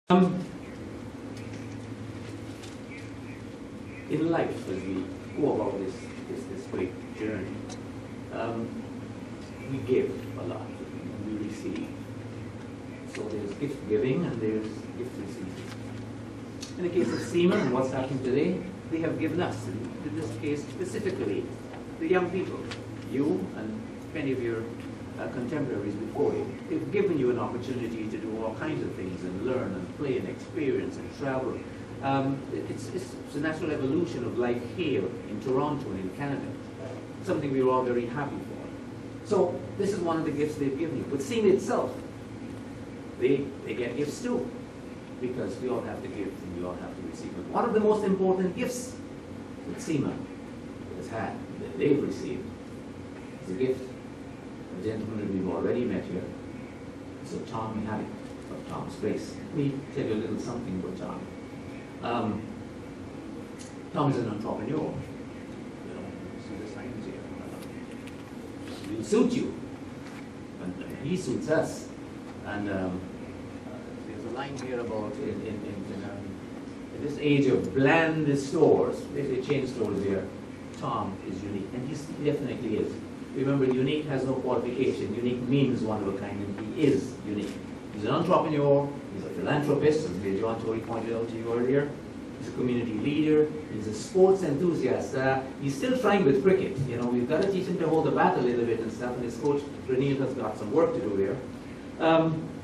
In life, as we go about this great journey, we give a lot and we receive. So there's gift giving and there's gift receiving. In the case of Seaman and what's happening today, they have given us, in this case specifically, the young people, you and many of your contemporaries before you. They've given you an opportunity to do all kinds of things and learn and play and experience and travel. It's a natural evolution of life here in Toronto and in Canada. Something we're all very happy for. So this is one of the gifts they've given you. But seeing itself, they get gifts too, because we all have to give and we all have to receive. But one of the most important gifts that SEMA has had, that they've received, is a gift. A gentleman that we've already met here. So Tom Mihalek of Tom's Place. Let me tell you a little something about Tom. Tom is an entrepreneur. You know, see the signs here. We'll suit you, and he suits us. And there's a line here about in this age of bland stores, basically chain stores here, Tom is unique, and he definitely is. Remember, unique has no qualification. Unique means one of a kind, and he is unique. He's an entrepreneur, he's a philanthropist, as John Tory pointed out to you earlier. He's a community leader, he's a sports enthusiast. He's still trying with cricket. You know, we've got to teach him to hold the bat a little bit and stuff, and his coach, Renil, has got some work to do here.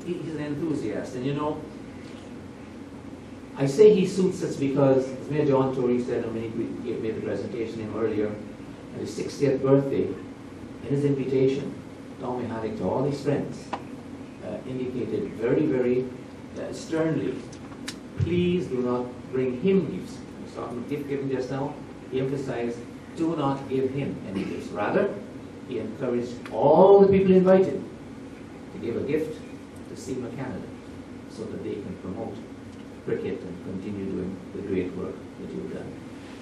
He's an enthusiast, and you know, I say he suits us because, as Mayor John Tory said when he made the presentation to him earlier, at his 60th birthday, in his invitation, Tom Mihalek to all his friends indicated very, very sternly, please do not bring him gifts. I was talking about gift giving just now. He emphasized, do not give him any gifts. Rather, he encouraged all the people invited to give a gift to SEMA Canada so that they can promote cricket and continue doing the great work that you've done.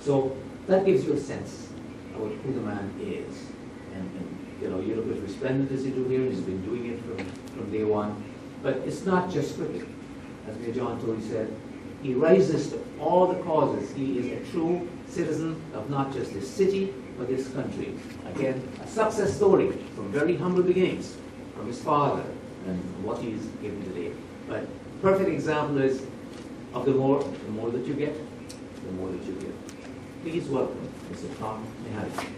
So that gives you a sense about who the man is. And you know, you look as resplendent as you do here, he's been doing it from day one. But it's not just cricket. As Mayor John Tory said, he rises to all the causes. He is a true citizen of not just this city, but this country. Again, a success story from very humble beginnings, from his father and what he's given today. But perfect example is of the more that you get, the more that you give. Please welcome Mr. Tom Mihalek.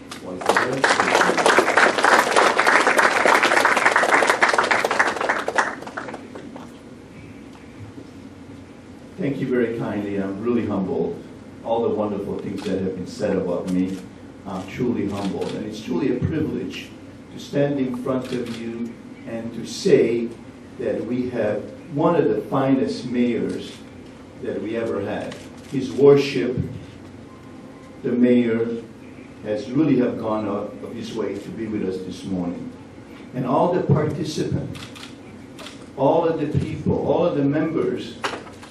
Thank you very kindly. I'm really humbled. All the wonderful things that have been said about me, I'm truly humbled. And it's truly a privilege to stand in front of you and to say that we have one of the finest mayors that we ever had. His worship, the mayor, has really have gone out of his way to be with us this morning. And all the participants, all of the people, all of the members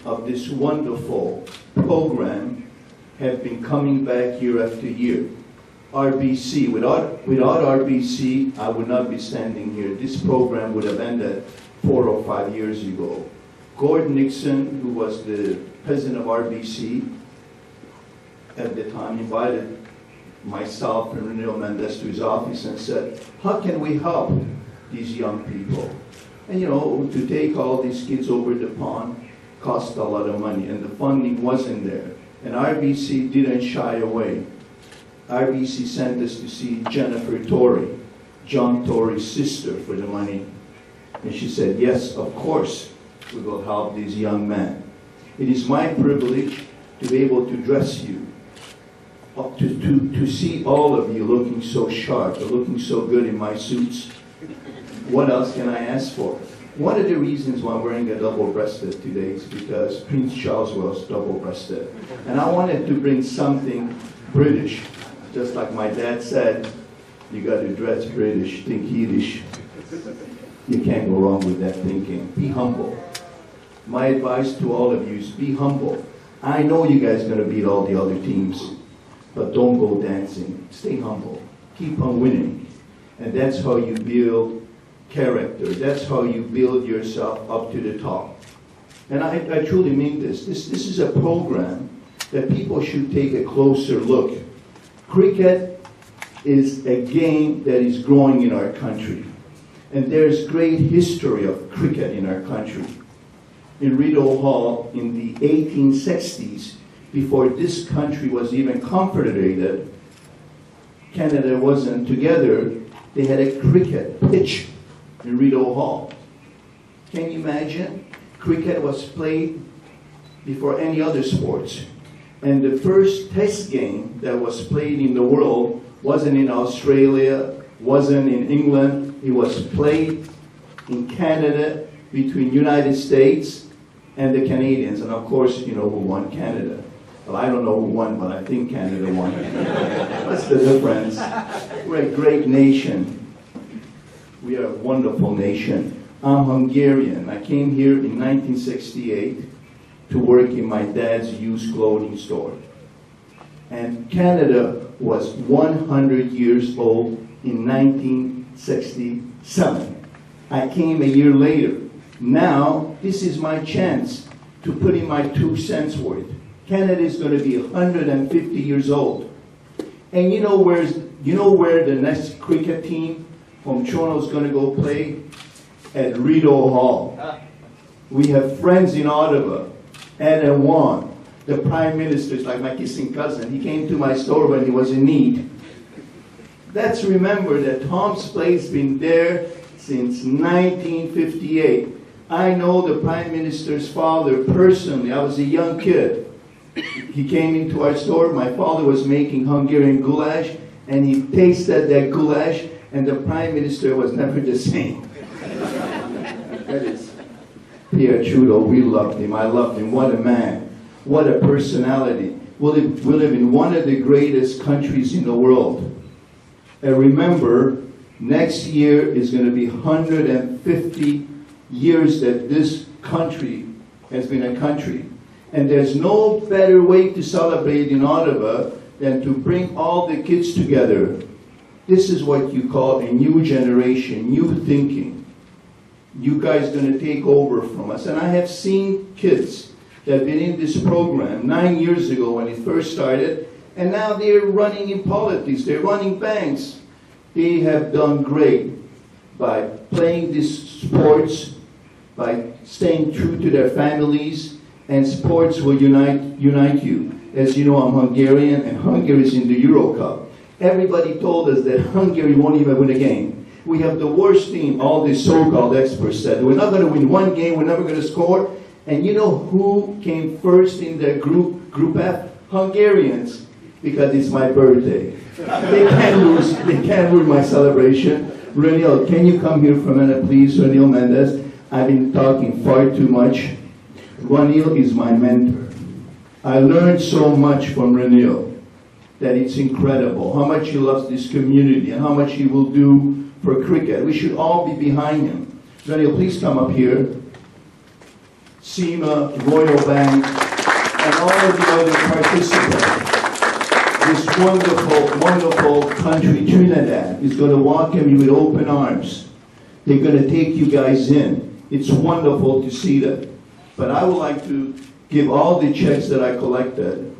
of this wonderful program have been coming back year after year. RBC, without RBC, I would not be standing here. This program would have ended 4 or 5 years ago. Gordon Nixon, who was the president of RBC at the time, invited myself and Renil Mendes to his office and said, how can we help these young people? And you know, to take all these kids over the pond cost a lot of money, and the funding wasn't there. And RBC didn't shy away. RBC sent us to see Jennifer Tory, John Tory's sister, for the money. And she said, yes, of course, we will help these young men. It is my privilege to be able to dress you, to see all of you looking so sharp, looking so good in my suits. What else can I ask for? One of the reasons why I'm wearing a double-breasted today is because Prince Charles was double-breasted. And I wanted to bring something British. Just like my dad said, you got to dress British, think Yiddish. You can't go wrong with that thinking. Be humble. My advice to all of you is be humble. I know you guys are going to beat all the other teams, but don't go dancing. Stay humble. Keep on winning. And that's how you build character. That's how you build yourself up to the top. And I truly mean this. This is a program that people should take a closer look. Cricket is a game that is growing in our country. And there's great history of cricket in our country. In Rideau Hall in the 1860s, before this country was even confederated, Canada wasn't together, they had a cricket pitch in Rideau Hall. Can you imagine? Cricket was played before any other sports. And the first test game that was played in the world wasn't in Australia, wasn't in England. It was played in Canada between United States and the Canadians. And of course, you know who won? Canada. Well, I don't know who won, but I think Canada won. What's the difference? We're a great nation. We are a wonderful nation. I'm Hungarian. I came here in 1968 to work in my dad's used clothing store. And Canada was 100 years old in 1967. I came a year later. Now, this is my chance to put in my 2 cents worth. Canada is going to be 150 years old. And you know where the next cricket team from Toronto is going to go play? At Rideau Hall. We have friends in Ottawa. Ed and Juan, the Prime Minister, is like my kissing cousin. He came to my store when he was in need. Let's remember that Tom's Place has been there since 1958. I know the Prime Minister's father personally. I was a young kid. He came into our store. My father was making Hungarian goulash, and he tasted that goulash, and the Prime Minister was never the same. That is Pierre Trudeau. We loved him. I loved him. What a man. What a personality. We live in one of the greatest countries in the world. And remember, next year is going to be 150 years that this country has been a country. And there's no better way to celebrate in Ottawa than to bring all the kids together. This is what you call a new generation, new thinking. You guys are going to take over from us. And I have seen kids that have been in this program 9 years ago when it first started, and now they're running in politics, they're running banks. They have done great by playing these sports, by staying true to their families, and sports will unite you. As you know, I'm Hungarian, and Hungary is in the Euro Cup. Everybody told us that Hungary won't even win a game. We have the worst team, all these so-called experts said. We're not going to win one game, we're never going to score. And you know who came first in their group F? Hungarians, because it's my birthday. They can't ruin my celebration. Renil, can you come here for a minute, please? Renil Mendez. I've been talking far too much. Renil is my mentor. I learned so much from Renil that it's incredible how much he loves this community and how much he will do for cricket. We should all be behind him. Daniel, please come up here. SEMA, Royal Bank, and all of the other participants. This wonderful, wonderful country, Trinidad, is going to welcome you with open arms. They're going to take you guys in. It's wonderful to see that. But I would like to give all the checks that I collected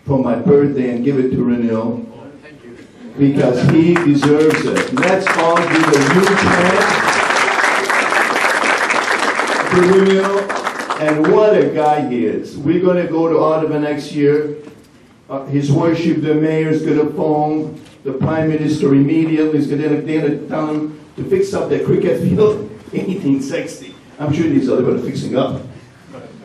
from my birthday and give it to Renil, because he deserves it. Let's all give a huge hand to Renil, and what a guy he is. We're going to go to Ottawa next year. His Worship, the Mayor, is going to phone the Prime Minister immediately. He's going to tell him to fix up the cricket field. 1860. I'm sure these other are fixing up.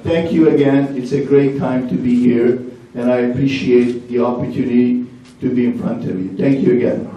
Thank you again. It's a great time to be here, and I appreciate the opportunity to be in front of you. Thank you again.